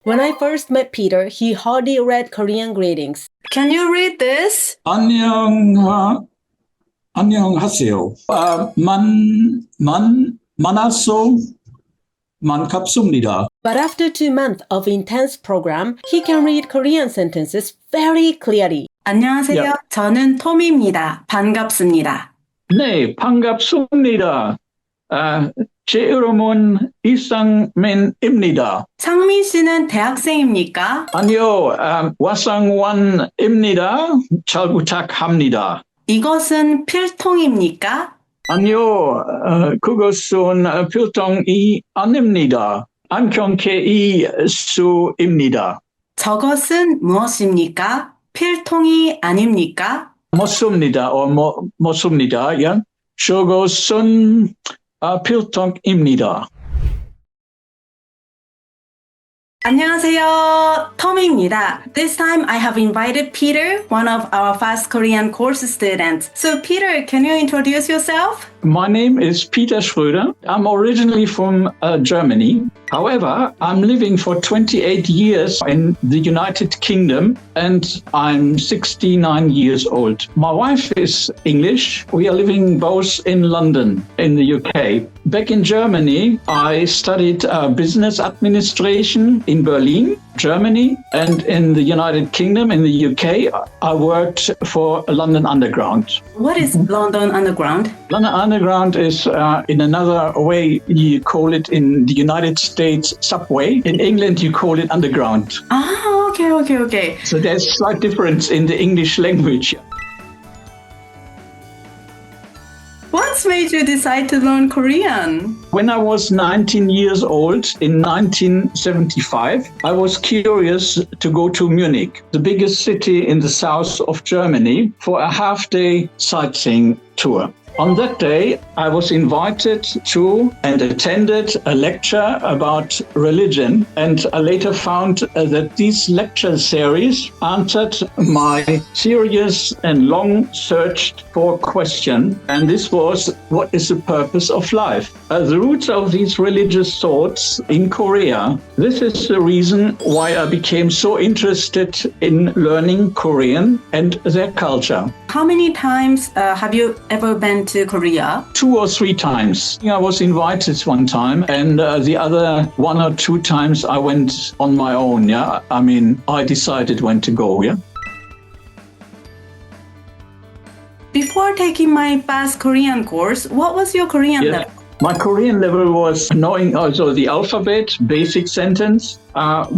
When I first met Peter, he hardly read Korean greetings. Can you read this? 안녕하세요. 만나서 반갑습니다. But after 2 months of intense program, he can read Korean sentences very clearly. 안녕하세요. Yeah. 저는 톰입니다. 반갑습니다. 네, 반갑습니다. 제 이름은 이상민입니다. 상민 씨는 대학생입니까? 아니요, 와상원입니다. 잘 부탁합니다. 이것은 필통입니까? 아니요, 그것은 필통이 아닙니다. 안경테이 수입니다. 저것은 무엇입니까? 필통이 아닙니까? 맞습니다. 맞습니다. 예? 저것은 필통입니다. 안녕하세요. 톰입니다. This time I have invited Peter, one of our Fast Korean course students. So Peter, can you introduce yourself? My name is Peter Schröder. I'm originally from Germany. However, I'm living for 28 years in the United Kingdom and I'm 69 years old. My wife is English. We are living both in London, in the UK. Back in Germany, I studied business administration in Berlin, Germany, and in the United Kingdom, in the UK, I worked for London Underground. What is London Underground? London Underground is, in another way, you call it in the United States subway. In England, you call it underground. Ah, okay. So there's slight difference in the English language. What made you decide to learn Korean? When I was 19 years old in 1975, I was curious to go to Munich, the biggest city in the south of Germany, for a half-day sightseeing tour. On that day, I was invited to and attended a lecture about religion, and I later found that this lecture series answered my serious and long searched for question, and this was, what is the purpose of life? The roots of these religious thoughts in Korea. This is the reason why I became so interested in learning Korean and their culture. How many times have you ever been to Korea? 2 or 3 times. I was invited one time, and the other 1 or 2 times I went on my own. Yeah, I mean, I decided when to go. Yeah. Before taking my Fast Korean course, what was your Korean level? My Korean level was knowing also the alphabet, basic sentence,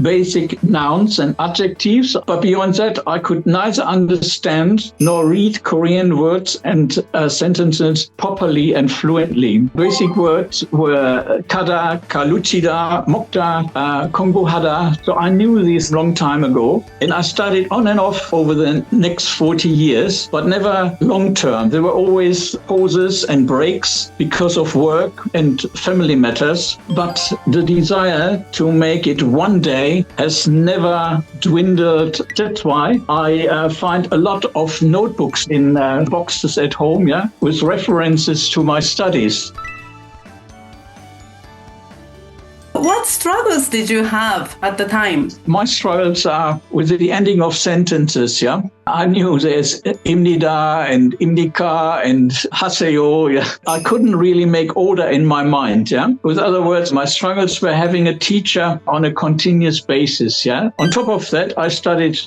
basic nouns and adjectives. But beyond that, I could neither understand nor read Korean words and sentences properly and fluently. Basic words were kada, kaluchida, mokta, kongbohada. So I knew these long time ago. And I studied on and off over the next 40 years, but never long term. There were always pauses and breaks because of work and family matters. But the desire to make it one day has never dwindled. That's why I find a lot of notebooks in boxes at home, yeah, with references to my studies. What struggles did you have at the time? My struggles are with the ending of sentences, yeah. I knew there's imnida and imnika and haseyo. Yeah. I couldn't really make order in my mind, yeah. With other words, my struggles were having a teacher on a continuous basis, yeah. On top of that, I studied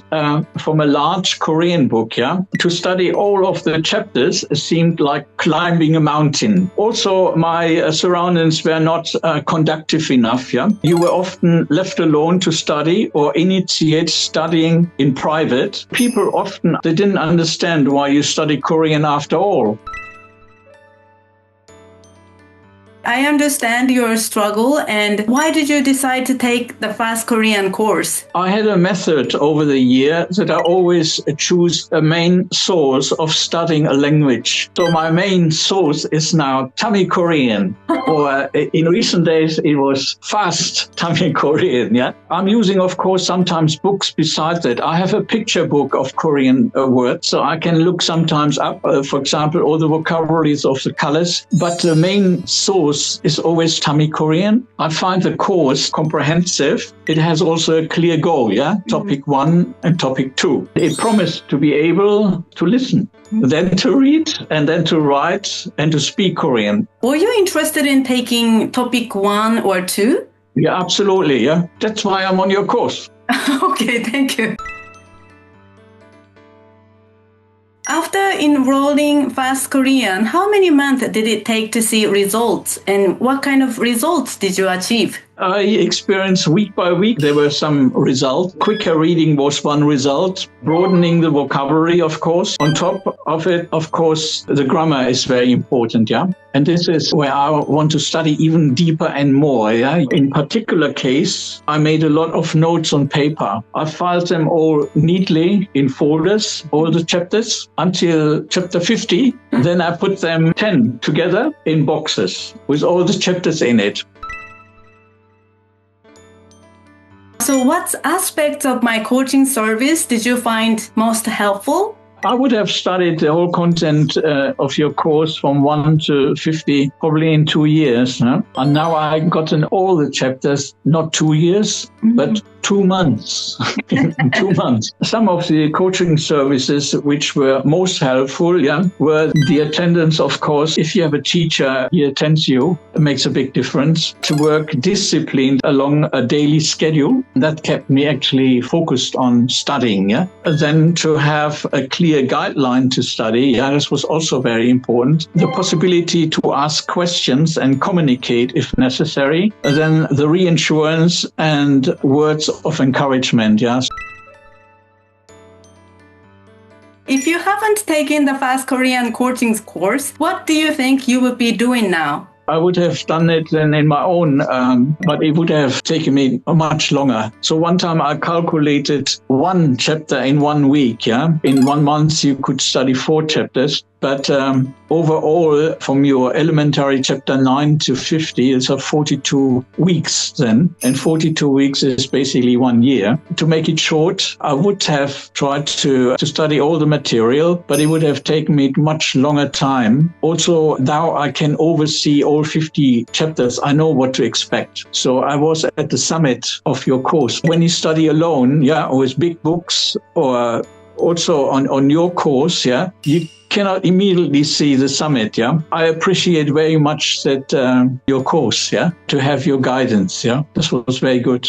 from a large Korean book, yeah. To study all of the chapters seemed like climbing a mountain. Also, my surroundings were not conducive enough, yeah. You were often left alone to study or initiate studying in private. People often, they didn't understand why you study Korean after all. I understand your struggle, and why did you decide to take the Fast Korean course? I had a method over the year that I always choose a main source of studying a language. So my main source is now Tammy Korean, or in recent days it was Fast Tammy Korean. Yeah, I'm using, of course, sometimes books besides that. I have a picture book of Korean words, so I can look sometimes up, for example, all the vocabularies of the colors. But the main source focus is always Tammy Korean. I find the course comprehensive. It has also a clear goal, Topic 1 and Topic 2. It promised to be able to listen, then to read, and then to write and to speak Korean. Were you interested in taking Topic 1 or 2? Yeah, absolutely. Yeah, that's why I'm on your course. Okay, thank you. After enrolling Fast Korean, how many months did it take to see results? And what kind of results did you achieve? I experienced week by week, there were some results. Quicker reading was one result, broadening the vocabulary, of course. On top of it, of course, the grammar is very important, And this is where I want to study even deeper and more, In particular case, I made a lot of notes on paper. I filed them all neatly in folders, all the chapters, until chapter 50. Then I put them 10 together in boxes with all the chapters in it. So what aspects of my coaching service did you find most helpful? I would have studied the whole content of your course from 1 to 50, probably in 2 years. And now I've gotten all the chapters, not 2 years, but 2 months. In 2 months. Some of the coaching services which were most helpful, were the attendance, of course. If you have a teacher, he attends you, it makes a big difference. To work disciplined along a daily schedule, that kept me actually focused on studying. Then to have a clear guideline to study, this was also very important. The possibility to ask questions and communicate if necessary. Then the reassurance and words of encouragement, If you haven't taken the Fast Korean coaching course, what do you think you would be doing now? I would have done it then in my own, but it would have taken me much longer. So one time I calculated 1 chapter in 1 week, In 1 month you could study 4 chapters. But overall, from your elementary chapter 9 to 50, it's 42 weeks then. And 42 weeks is basically 1 year. To make it short, I would have tried to study all the material, but it would have taken me much longer time. Also, now I can oversee all 50 chapters. I know what to expect. So I was at the summit of your course. When you study alone, with big books, or also on your course, you cannot immediately see the summit, I appreciate very much that your course, to have your guidance, This was very good.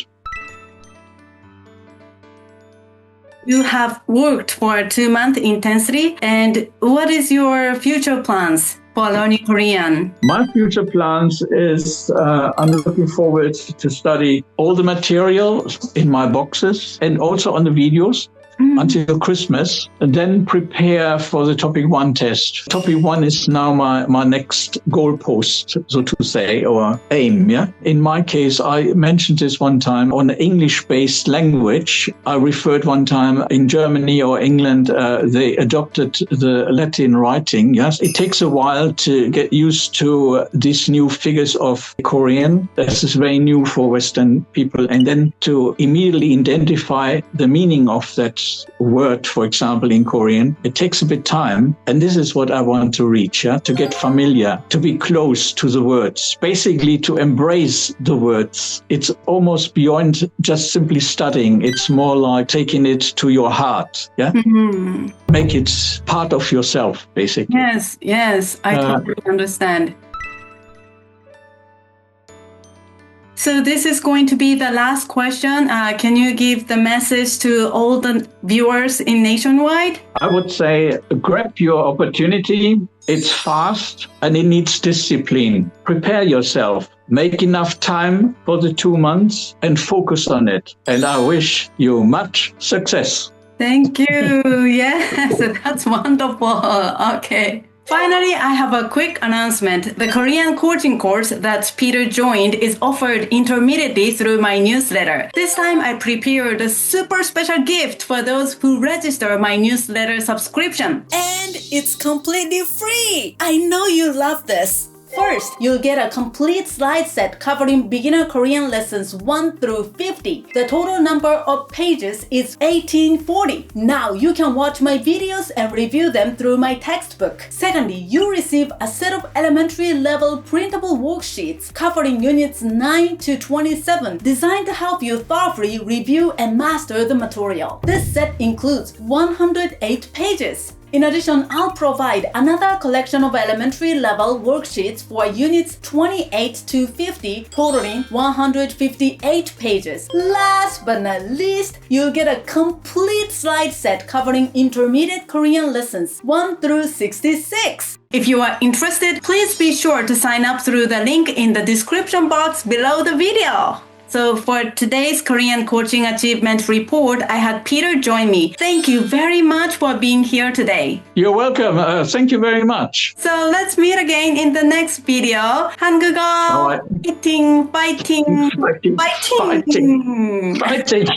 You have worked for 2 months intensely, and what is your future plans for learning Korean? My future plans is I'm looking forward to study all the material in my boxes and also on the videos. Until Christmas, and then prepare for the Topic 1 test. Topic 1 is now my next goalpost, so to say, or aim, In my case, I mentioned this one time on English-based language. I referred one time in Germany or England, they adopted the Latin writing, It takes a while to get used to these new figures of Korean. This is very new for Western people. And then to immediately identify the meaning of that word, for example, in Korean, it takes a bit time. And this is what I want to reach, to get familiar, to be close to the words, basically to embrace the words. It's almost beyond just simply studying. It's more like taking it to your heart, Make it part of yourself, basically. Yes, I totally understand. So this is going to be the last question. Can you give the message to all the viewers in nationwide? I would say grab your opportunity. It's fast and it needs discipline. Prepare yourself. Make enough time for the 2 months and focus on it. And I wish you much success. Thank you. Yes, that's wonderful. Okay. Finally, I have a quick announcement. The Korean coaching course that Peter joined is offered intermittently through my newsletter. This time, I prepared a super special gift for those who register my newsletter subscription. And it's completely free! I know you love this. First, you'll get a complete slide set covering beginner Korean lessons 1 through 50. The total number of pages is 1840. Now you can watch my videos and review them through my textbook. Secondly, you receive a set of elementary level printable worksheets covering units 9 to 27, designed to help you thoroughly review and master the material. This set includes 108 pages. In addition, I'll provide another collection of elementary level worksheets for units 28 to 50, totaling 158 pages. Last but not least, you'll get a complete slide set covering intermediate Korean lessons 1 through 66. If you are interested, please be sure to sign up through the link in the description box below the video. So for today's Korean Coaching Achievement Report, I had Peter join me. Thank you very much for being here today. You're welcome. Thank you very much. So let's meet again in the next video. 한국어 All right. fighting, fighting, Fighting. fighting. Fighting.